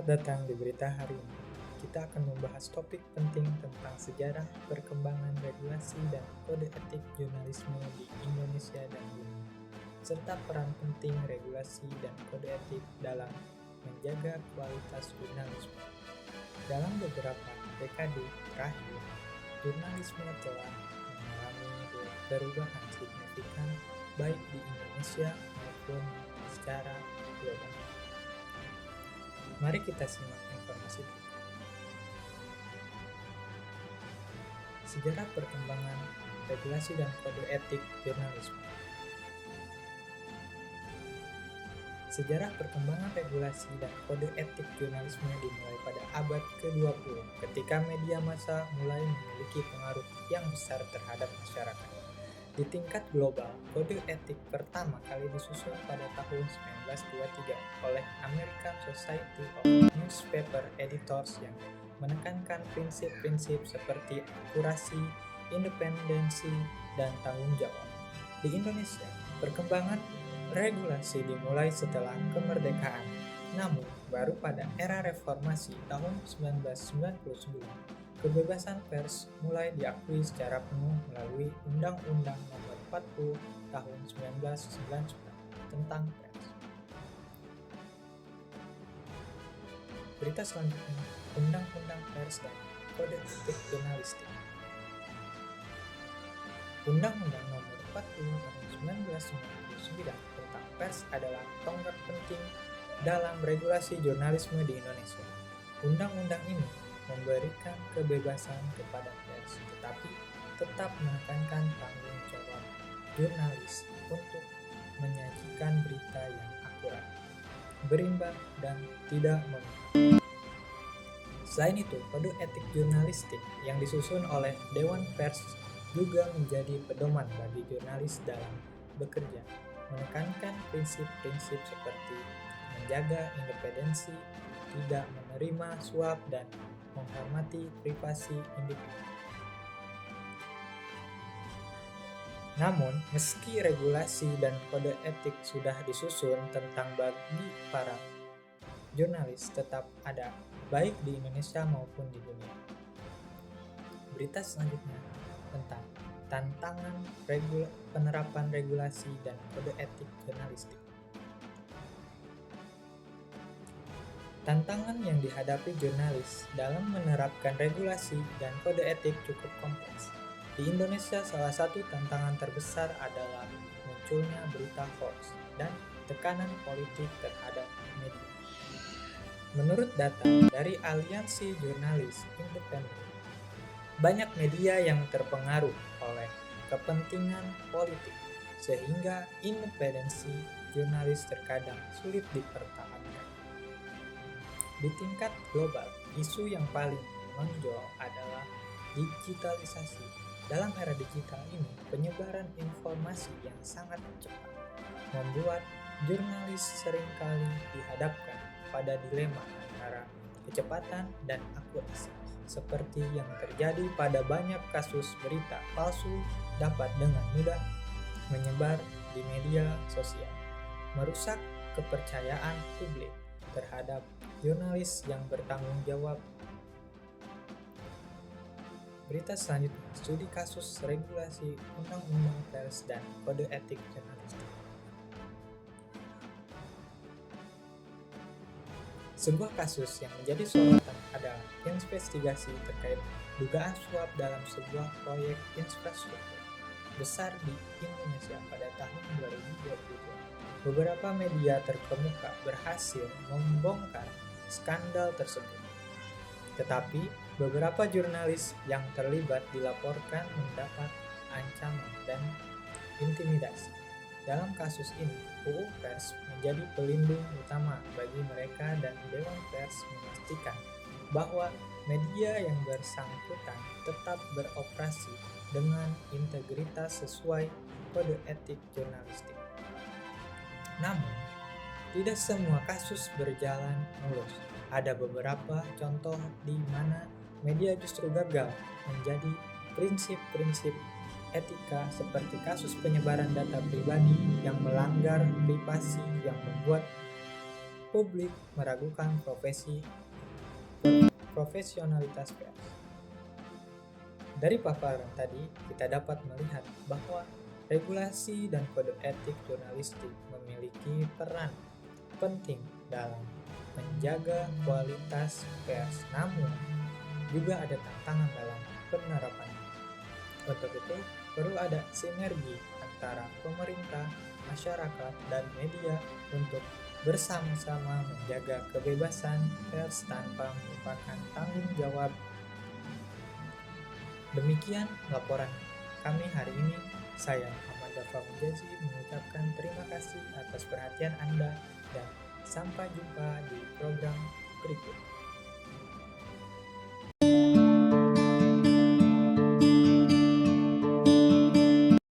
Selamat datang di berita hari ini. Kita akan membahas topik penting tentang sejarah perkembangan regulasi dan kode etik jurnalisme di Indonesia dan dunia, serta peran penting regulasi dan kode etik dalam menjaga kualitas jurnalisme. Dalam beberapa dekade terakhir, jurnalisme telah mengalami perubahan signifikan baik di Indonesia maupun secara global. Mari kita simak informasi berikut. Sejarah perkembangan regulasi dan kode etik jurnalisme. Sejarah perkembangan regulasi dan kode etik jurnalisme dimulai pada abad ke-20 ketika media massa mulai memiliki pengaruh yang besar terhadap masyarakat. Di tingkat global, kode etik pertama kali disusun pada tahun 1923 oleh American Society of Newspaper Editors yang menekankan prinsip-prinsip seperti akurasi, independensi, dan tanggung jawab. Di Indonesia, perkembangan regulasi dimulai setelah kemerdekaan, namun baru pada era reformasi tahun 1999. Kebebasan pers mulai diakui secara penuh melalui Undang-Undang Nomor 40 Tahun 1999 tentang pers. Berita selanjutnya, Undang-Undang Pers dan Kode Etik Jurnalistik. Undang-Undang Nomor 40 Tahun 1999 tentang pers adalah tonggak penting dalam regulasi jurnalisme di Indonesia. Undang-undang ini memberikan kebebasan kepada pers, tetapi tetap menekankan tanggung jawab jurnalis untuk menyajikan berita yang akurat, berimbang, dan tidak memihak. Selain itu, kode etik jurnalistik yang disusun oleh Dewan Pers juga menjadi pedoman bagi jurnalis dalam bekerja, menekankan prinsip-prinsip seperti menjaga independensi, tidak menerima suap, dan menghormati privasi individu. Namun, meski regulasi dan kode etik sudah disusun tentang bagi para jurnalis tetap ada, baik di Indonesia maupun di dunia. Berita selanjutnya tentang tantangan penerapan regulasi dan kode etik jurnalistik. Tantangan yang dihadapi jurnalis dalam menerapkan regulasi dan kode etik cukup kompleks. Di Indonesia, salah satu tantangan terbesar adalah munculnya berita hoax dan tekanan politik terhadap media. Menurut data dari Aliansi Jurnalis Independen, banyak media yang terpengaruh oleh kepentingan politik, sehingga independensi jurnalis terkadang sulit dipertahankan. Di tingkat global, isu yang paling menonjol adalah digitalisasi. Dalam era digital ini, penyebaran informasi yang sangat cepat membuat jurnalis seringkali dihadapkan pada dilema antara kecepatan dan akurasi, seperti yang terjadi pada banyak kasus berita palsu dapat dengan mudah menyebar di media sosial, merusak kepercayaan publik terhadap jurnalis yang bertanggung jawab. Berita selanjutnya, studi kasus regulasi Undang-Undang Pers dan Kode Etik Jurnalistik. Sebuah kasus yang menjadi sorotan adalah investigasi terkait dugaan suap dalam sebuah proyek infrastruktur besar di Indonesia pada tahun 2022. Beberapa media terkemuka berhasil membongkar skandal tersebut. Tetapi, beberapa jurnalis yang terlibat dilaporkan mendapat ancaman dan intimidasi. Dalam kasus ini, UU Pers menjadi pelindung utama bagi mereka dan Dewan Pers memastikan bahwa media yang bersangkutan tetap beroperasi dengan integritas sesuai kode etik jurnalistik. Namun, tidak semua kasus berjalan mulus. Ada beberapa contoh di mana media justru gagal menjadi prinsip-prinsip etika, seperti kasus penyebaran data pribadi yang melanggar privasi yang membuat publik meragukan profesionalitas pers. Dari paparan tadi, kita dapat melihat bahwa regulasi dan kode etik jurnalistik memiliki peran penting dalam menjaga kualitas pers, namun juga ada tantangan dalam penerapannya. Untuk itu, perlu ada sinergi antara pemerintah, masyarakat, dan media untuk bersama-sama menjaga kebebasan pers tanpa melupakan tanggung jawab. Demikian laporan kami hari ini. Saya Muhammad Dafa Mujazi mengucapkan terima kasih atas perhatian Anda dan sampai jumpa di program berikut.